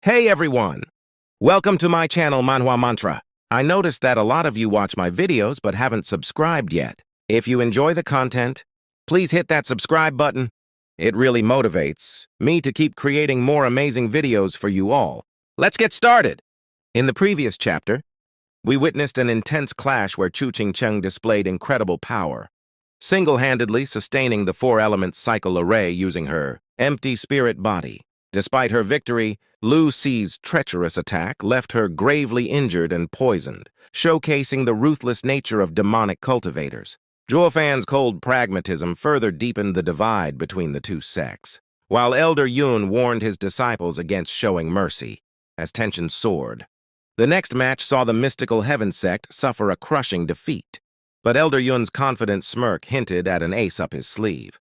Hey everyone! Welcome to my channel Manhwa Mantra. I noticed that a lot of you watch my videos but haven't subscribed yet. If you enjoy the content, please hit that subscribe button. It really motivates me to keep creating more amazing videos for you all. Let's get started! In the previous chapter, we witnessed an intense clash where Chu Ching-cheng displayed incredible power, single-handedly sustaining the four-element cycle array using her empty spirit body. Despite her victory, Lu Si's treacherous attack left her gravely injured and poisoned, showcasing the ruthless nature of demonic cultivators. Zhuo Fan's cold pragmatism further deepened the divide between the two sects, while Elder Yun warned his disciples against showing mercy, as tensions soared. The next match saw the mystical heaven sect suffer a crushing defeat, but Elder Yun's confident smirk hinted at an ace up his sleeve.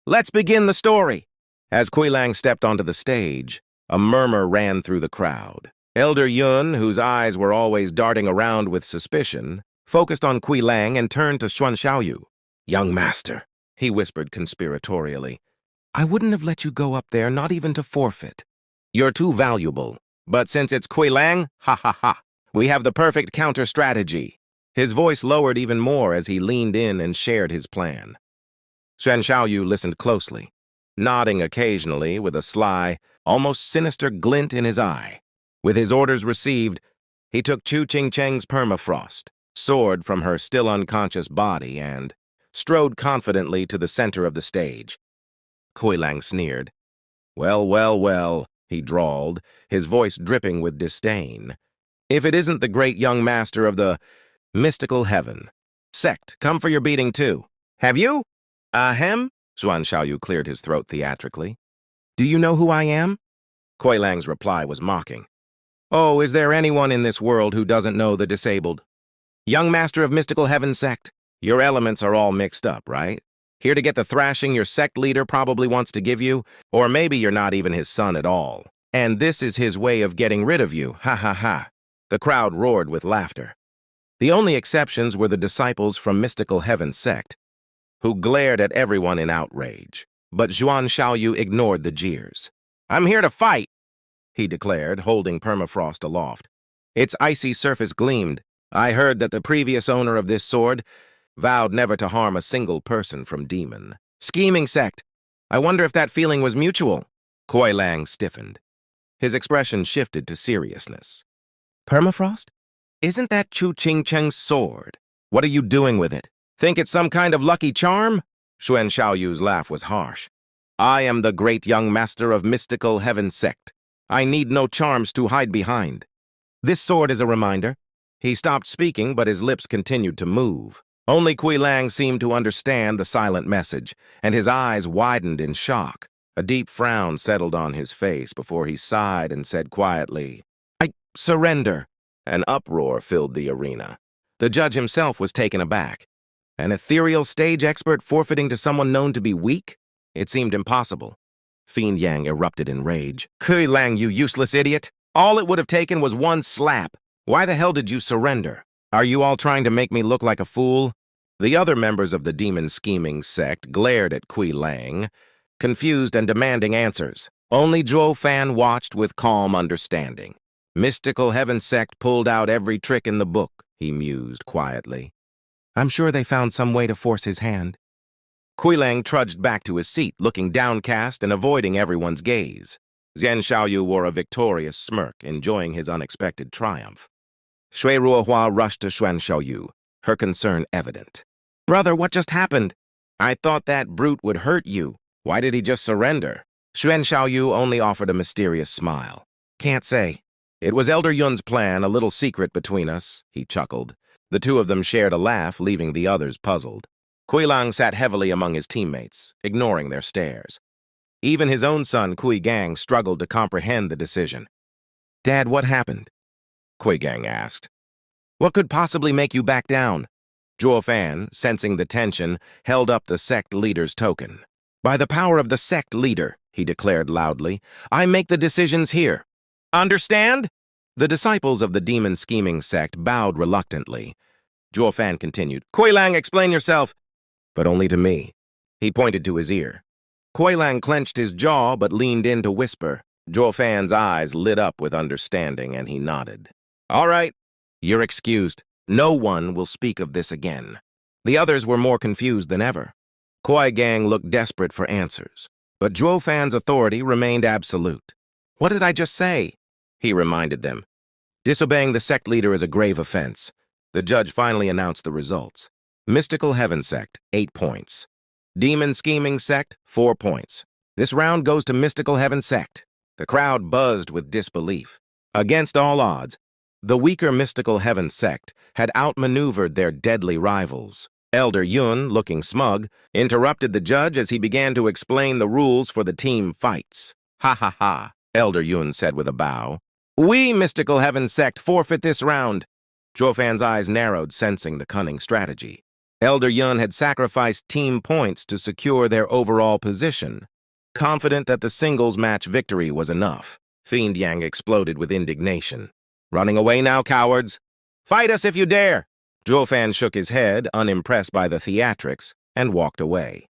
Let's begin the story! As Kui Lang stepped onto the stage, a murmur ran through the crowd. Elder Yun, whose eyes were always darting around with suspicion, focused on Kui Lang and turned to Xuan Xiaoyu. "Young master," he whispered conspiratorially, "I wouldn't have let you go up there, not even to forfeit. You're too valuable. But since it's Kui Lang, ha ha ha, we have the perfect counter-strategy." His voice lowered even more as he leaned in and shared his plan. Xuan Xiaoyu listened closely, nodding occasionally with a sly, almost sinister glint in his eye. With his orders received, he took Chu Ching-cheng's permafrost, sword from her still unconscious body, and strode confidently to the center of the stage. Kui Lang sneered. "Well, well, well," he drawled, his voice dripping with disdain. "If it isn't the great young master of the mystical heaven sect, come for your beating too. Have you? Ahem?" Xuan Xiaoyu cleared his throat theatrically. "Do you know who I am?" Kui Lang's reply was mocking. "Oh, is there anyone in this world who doesn't know the disabled? Young master of mystical heaven sect, your elements are all mixed up, right? Here to get the thrashing your sect leader probably wants to give you, or maybe you're not even his son at all. And this is his way of getting rid of you, ha ha ha." The crowd roared with laughter. The only exceptions were the disciples from mystical heaven sect, who glared at everyone in outrage. But Xuan Xiaoyu ignored the jeers. "I'm here to fight," he declared, holding permafrost aloft. Its icy surface gleamed. "I heard that the previous owner of this sword vowed never to harm a single person from demon. Scheming sect. I wonder if that feeling was mutual." Kui Lang stiffened. His expression shifted to seriousness. "Permafrost? Isn't that Chu Ching-cheng's sword? What are you doing with it? Think it's some kind of lucky charm?" Xuan Xiaoyu's laugh was harsh. "I am the great young master of mystical heaven sect. I need no charms to hide behind. This sword is a reminder." He stopped speaking, but his lips continued to move. Only Kui Lang seemed to understand the silent message, and his eyes widened in shock. A deep frown settled on his face before he sighed and said quietly, "I surrender." An uproar filled the arena. The judge himself was taken aback. An ethereal stage expert forfeiting to someone known to be weak? It seemed impossible. Fiend Yang erupted in rage. "Kui Lang, you useless idiot! All it would have taken was one slap. Why the hell did you surrender? Are you all trying to make me look like a fool?" The other members of the demon scheming sect glared at Kui Lang, confused and demanding answers. Only Zhuo Fan watched with calm understanding. "Mystical heaven sect pulled out every trick in the book," he mused quietly. "I'm sure they found some way to force his hand." Kui Lang trudged back to his seat, looking downcast and avoiding everyone's gaze. Xuan Xiaoyu wore a victorious smirk, enjoying his unexpected triumph. Shui Ruohua rushed to Xuan Xiaoyu, her concern evident. "Brother, what just happened? I thought that brute would hurt you. Why did he just surrender?" Xuan Xiaoyu only offered a mysterious smile. "Can't say. It was Elder Yun's plan, a little secret between us," he chuckled. The two of them shared a laugh, leaving the others puzzled. Kui Lang sat heavily among his teammates, ignoring their stares. Even his own son, Kui Gang, struggled to comprehend the decision. "Dad, what happened?" Kui Gang asked. "What could possibly make you back down?" Zhuo Fan, sensing the tension, held up the sect leader's token. "By the power of the sect leader," he declared loudly, "I make the decisions here. Understand?" The disciples of the demon scheming sect bowed reluctantly. Zhuo Fan continued, "Kui Lang, explain yourself." "But only to me." He pointed to his ear. Kui Lang clenched his jaw but leaned in to whisper, Zhuo Fan's eyes lit up with understanding, and he nodded. All right, you're excused. No one will speak of this again. The others were more confused than ever. Kuai Gang looked desperate for answers, but Zhuo Fan's authority remained absolute. What did I just say? He reminded them. Disobeying the sect leader is a grave offense. The judge finally announced the results. Mystical Heaven Sect, 8 points. Demon Scheming Sect, 4 points. This round goes to Mystical Heaven Sect. The crowd buzzed with disbelief. Against all odds, the weaker Mystical Heaven Sect had outmaneuvered their deadly rivals. Elder Yun, looking smug, interrupted the judge as he began to explain the rules for the team fights. Ha ha ha, Elder Yun said with a bow. We, Mystical Heaven Sect, forfeit this round. Zhuo Fan's eyes narrowed, sensing the cunning strategy. Elder Yun had sacrificed team points to secure their overall position, confident that the singles match victory was enough. Fiend Yang exploded with indignation. Running away now, cowards? Fight us if you dare! Zhuo Fan shook his head, unimpressed by the theatrics, and walked away.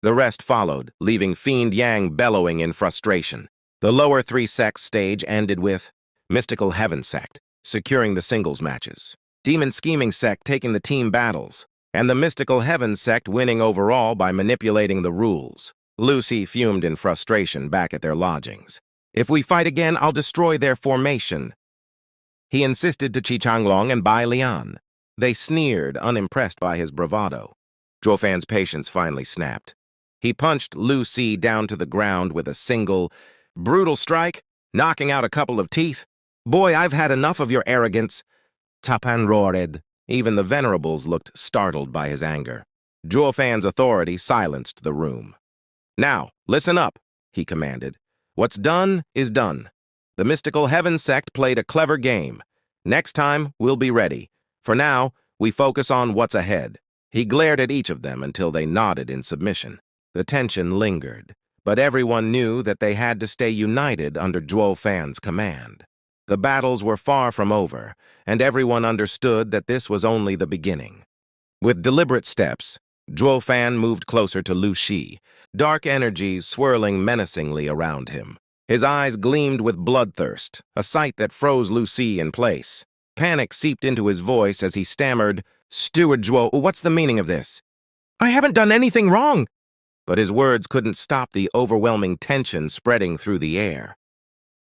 The rest followed, leaving Fiend Yang bellowing in frustration. The lower 3 sects stage ended with Mystical Heaven Sect securing the singles matches, Demon Scheming Sect taking the team battles, and the Mystical Heaven Sect winning overall by manipulating the rules. Lucy fumed in frustration back at their lodgings. If we fight again, I'll destroy their formation. He insisted to Chi Changlong and Bai Lian. They sneered, unimpressed by his bravado. Zhuo Fan's patience finally snapped. He punched Lu Si down to the ground with a single, brutal strike, knocking out a couple of teeth. Boy, I've had enough of your arrogance. Tapan roared. Even the venerables looked startled by his anger. Zhuo Fan's authority silenced the room. Now, listen up, he commanded. What's done is done. The Mystical Heaven Sect played a clever game. Next time, we'll be ready. For now, we focus on what's ahead. He glared at each of them until they nodded in submission. The tension lingered, but everyone knew that they had to stay united under Zhuo Fan's command. The battles were far from over, and everyone understood that this was only the beginning. With deliberate steps, Zhuo Fan moved closer to Lu Shi, dark energies swirling menacingly around him. His eyes gleamed with bloodthirst, a sight that froze Lu Shi in place. Panic seeped into his voice as he stammered, Steward Zhuo, what's the meaning of this? I haven't done anything wrong! But his words couldn't stop the overwhelming tension spreading through the air.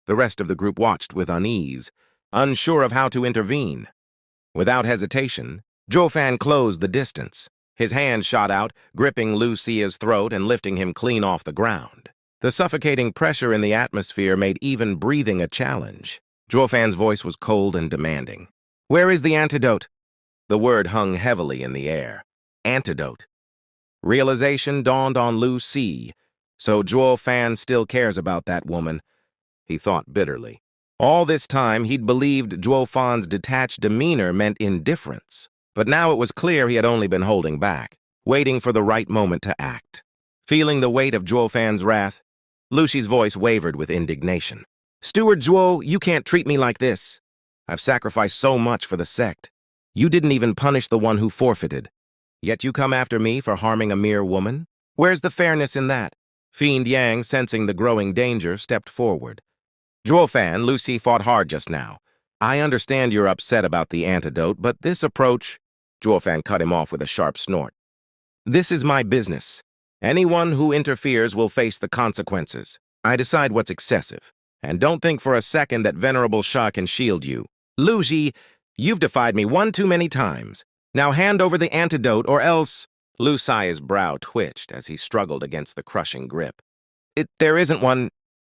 The rest of the group watched with unease, unsure of how to intervene. Without hesitation, Zhuo Fan closed the distance. His hand shot out, gripping Lu Xi's throat and lifting him clean off the ground. The suffocating pressure in the atmosphere made even breathing a challenge. Zhuo Fan's voice was cold and demanding. Where is the antidote? The word hung heavily in the air. Antidote. Realization dawned on Lu Xi. So Zhuo Fan still cares about that woman, he thought bitterly. All this time, he'd believed Zhuo Fan's detached demeanor meant indifference. But now it was clear he had only been holding back, waiting for the right moment to act. Feeling the weight of Zhuo Fan's wrath, Lu Xi's voice wavered with indignation. Steward Zhuo, you can't treat me like this. I've sacrificed so much for the sect. You didn't even punish the one who forfeited. Yet you come after me for harming a mere woman? Where's the fairness in that? Fiend Yang, sensing the growing danger, stepped forward. Zhuo Fan, Lu Xi fought hard just now. I understand you're upset about the antidote, but this approach... Zhuo Fan cut him off with a sharp snort. This is my business. Anyone who interferes will face the consequences. I decide what's excessive. And don't think for a second that Venerable Sha can shield you. Lu Xi, you've defied me one too many times. Now hand over the antidote or else... Lu Xi's brow twitched as he struggled against the crushing grip. There isn't one...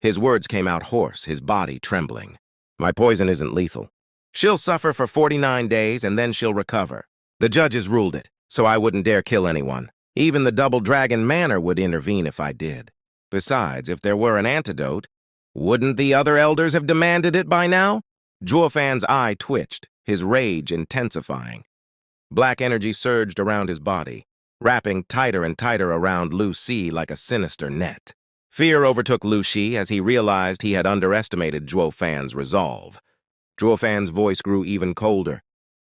His words came out hoarse, his body trembling. My poison isn't lethal. She'll suffer for 49 days and then she'll recover. The judges ruled it, so I wouldn't dare kill anyone. Even the Double Dragon Manor would intervene if I did. Besides, if there were an antidote, wouldn't the other elders have demanded it by now? Zhuo Fan's eye twitched, his rage intensifying. Black energy surged around his body, wrapping tighter and tighter around Lu Xi like a sinister net. Fear overtook Lu Xi as he realized he had underestimated Zhuo Fan's resolve. Zhuo Fan's voice grew even colder,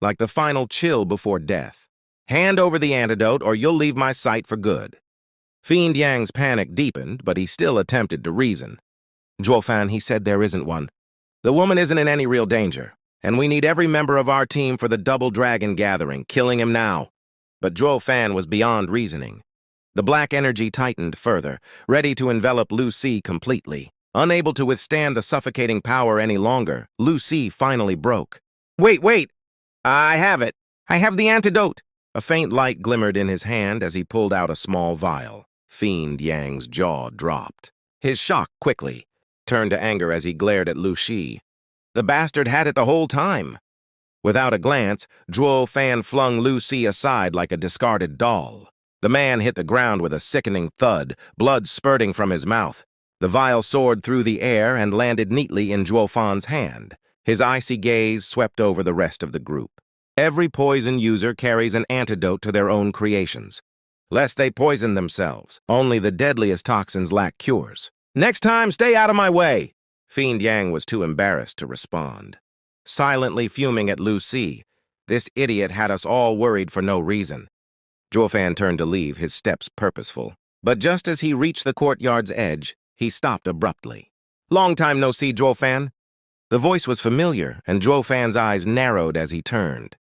like the final chill before death. Hand over the antidote or you'll leave my sight for good. Fiend Yang's panic deepened, but he still attempted to reason. Fan, he said there isn't one. The woman isn't in any real danger, and we need every member of our team for the Double Dragon gathering, killing him now. But Fan was beyond reasoning. The black energy tightened further, ready to envelop Lucy completely. Unable to withstand the suffocating power any longer, Lucy finally broke. Wait! I have it! I have the antidote! A faint light glimmered in his hand as he pulled out a small vial. Fiend Yang's jaw dropped. His shock quickly turned to anger as he glared at Lu Shi. The bastard had it the whole time. Without a glance, Fan flung Lu Shi aside like a discarded doll. The man hit the ground with a sickening thud, blood spurting from his mouth. The vial soared through the air and landed neatly in Fan's hand. His icy gaze swept over the rest of the group. Every poison user carries an antidote to their own creations. Lest they poison themselves, only the deadliest toxins lack cures. Next time, stay out of my way! Fiend Yang was too embarrassed to respond. Silently fuming at Lu Shi, this idiot had us all worried for no reason. Fan turned to leave, his steps purposeful. But just as he reached the courtyard's edge, he stopped abruptly. Long time no see, Fan. The voice was familiar, and Fan's eyes narrowed as he turned.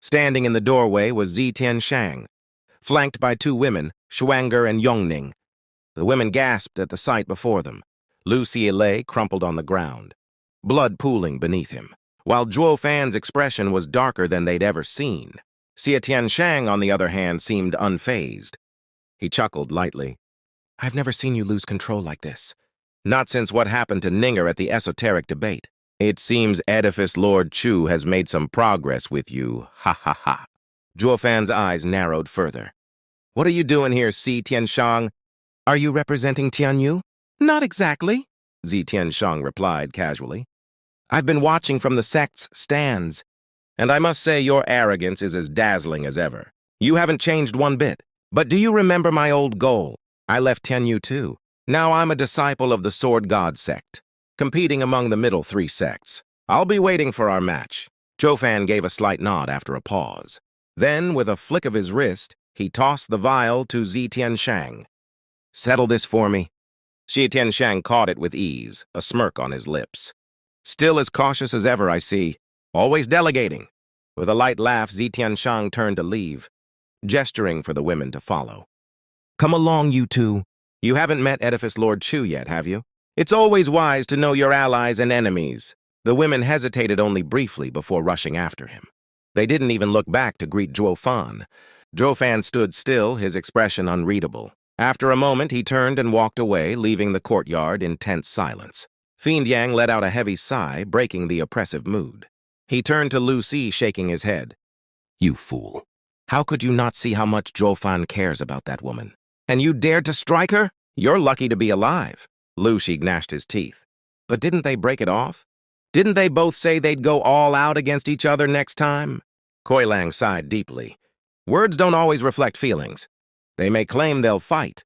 Standing in the doorway was Shang, flanked by two women, Shuanger and Yongning. The women gasped at the sight before them. Lucy lay crumpled on the ground, blood pooling beneath him, while Fan's expression was darker than they'd ever seen. Shang, on the other hand, seemed unfazed. He chuckled lightly. I've never seen you lose control like this. Not since what happened to Ninger at the esoteric debate. It seems Edifice Lord Chu has made some progress with you, ha ha ha. Fan's eyes narrowed further. What are you doing here, Tianshang? Are you representing Tianyu? Not exactly, Tianshang replied casually. I've been watching from the sect's stands, and I must say your arrogance is as dazzling as ever. You haven't changed one bit. But do you remember my old goal? I left Tianyu too. Now I'm a disciple of the Sword God sect, competing among the middle three sects. I'll be waiting for our match. Fan gave a slight nod after a pause. Then, with a flick of his wrist, he tossed the vial to Tianshang. Settle this for me. Tianshang caught it with ease, a smirk on his lips. Still as cautious as ever, I see. Always delegating. With a light laugh, Tianshang turned to leave, gesturing for the women to follow. Come along, you two. You haven't met Edifice Lord Chu yet, have you? It's always wise to know your allies and enemies. The women hesitated only briefly before rushing after him. They didn't even look back to greet Fan. Fan stood still, his expression unreadable. After a moment, he turned and walked away, leaving the courtyard in tense silence. Fiend Yang let out a heavy sigh, breaking the oppressive mood. He turned to Lu Shi, shaking his head. You fool. How could you not see how much Fan cares about that woman? And you dared to strike her? You're lucky to be alive. Lu Shi gnashed his teeth. But didn't they break it off? Didn't they both say they'd go all out against each other next time? Koi Lang sighed deeply. Words don't always reflect feelings. They may claim they'll fight,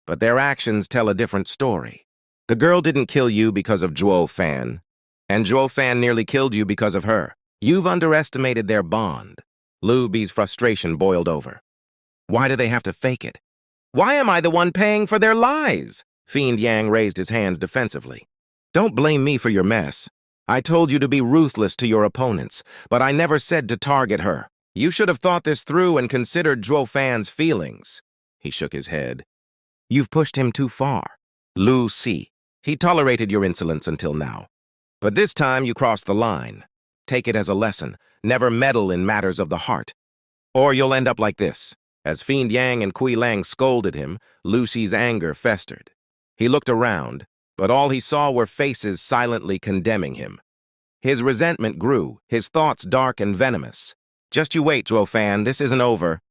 but their actions tell a different story. The girl didn't kill you because of Fan, and Fan nearly killed you because of her. You've underestimated their bond. Lu Bi's frustration boiled over. Why do they have to fake it? Why am I the one paying for their lies? Fiend Yang raised his hands defensively. Don't blame me for your mess. I told you to be ruthless to your opponents, but I never said to target her. You should have thought this through and considered Fan's feelings. He shook his head. You've pushed him too far. Lu Shi. He tolerated your insolence until now. But this time you crossed the line. Take it as a lesson. Never meddle in matters of the heart. Or you'll end up like this. As Fiend Yang and Kui Lang scolded him, Lu Shi's anger festered. He looked around, but all he saw were faces silently condemning him. His resentment grew, his thoughts dark and venomous. Just you wait, Fan, this isn't over.